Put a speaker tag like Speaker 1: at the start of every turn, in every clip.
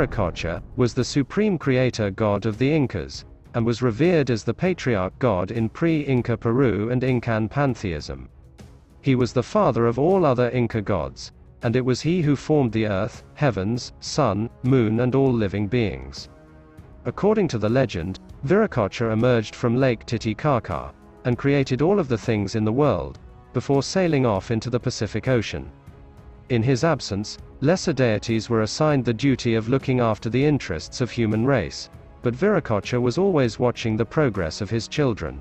Speaker 1: Viracocha, was the supreme creator god of the Incas, and was revered as the patriarch god in pre-Inca Peru and Incan pantheism. He was the father of all other Inca gods, and it was he who formed the earth, heavens, sun, moon and all living beings. According to the legend, Viracocha emerged from Lake Titicaca, and created all of the things in the world, before sailing off into the Pacific Ocean. In his absence, lesser deities were assigned the duty of looking after the interests of human race, but Viracocha was always watching the progress of his children.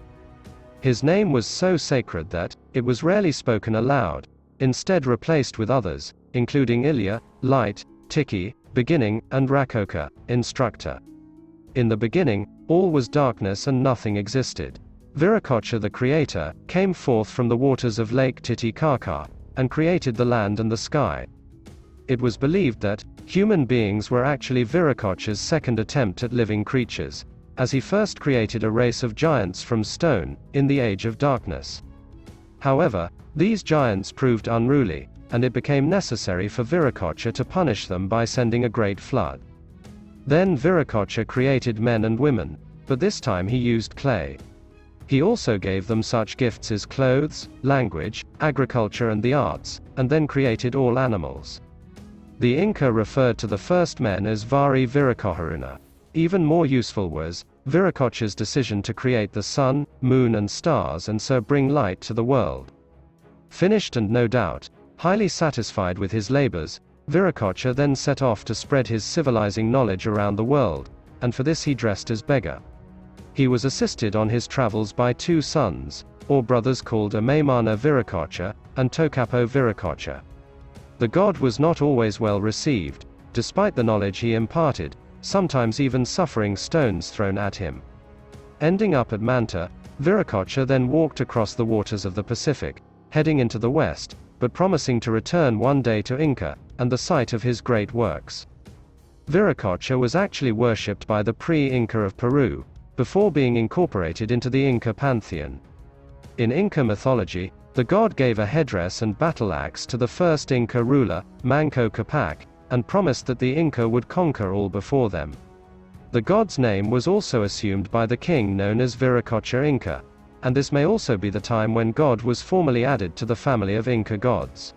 Speaker 1: His name was so sacred that it was rarely spoken aloud, instead replaced with others, including Ilya, light, Tiki, beginning, and Rakoka, instructor. In the beginning, all was darkness and nothing existed. Viracocha the creator came forth from the waters of Lake Titicaca, and created the land and the sky. It was believed that human beings were actually Viracocha's second attempt at living creatures, as he first created a race of giants from stone, in the Age of Darkness. However, these giants proved unruly, and it became necessary for Viracocha to punish them by sending a great flood. Then Viracocha created men and women, but this time he used clay. He also gave them such gifts as clothes, language, agriculture and the arts, and then created all animals. The Inca referred to the first men as Vari Viracoharuna. Even more useful was Viracocha's decision to create the sun, moon and stars and so bring light to the world. Finished and no doubt highly satisfied with his labors, Viracocha then set off to spread his civilizing knowledge around the world, and for this he dressed as beggar. He was assisted on his travels by two sons, or brothers called Amaymana Viracocha, and Tocapo Viracocha. The god was not always well received, despite the knowledge he imparted, sometimes even suffering stones thrown at him. Ending up at Manta, Viracocha then walked across the waters of the Pacific, heading into the west, but promising to return one day to Inca, and the site of his great works. Viracocha was actually worshipped by the pre-Inca of Peru, before being incorporated into the Inca pantheon. In Inca mythology, the god gave a headdress and battle axe to the first Inca ruler, Manco Capac, and promised that the Inca would conquer all before them. The god's name was also assumed by the king known as Viracocha Inca, and this may also be the time when God was formally added to the family of Inca gods.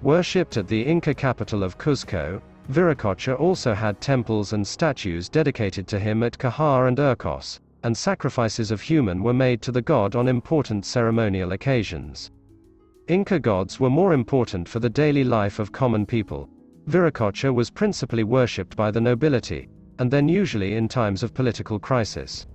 Speaker 1: Worshipped at the Inca capital of Cuzco, Viracocha also had temples and statues dedicated to him at Cajar and Urcos, and sacrifices of human were made to the god on important ceremonial occasions. Inca gods were more important for the daily life of common people. Viracocha was principally worshipped by the nobility, and then usually in times of political crisis.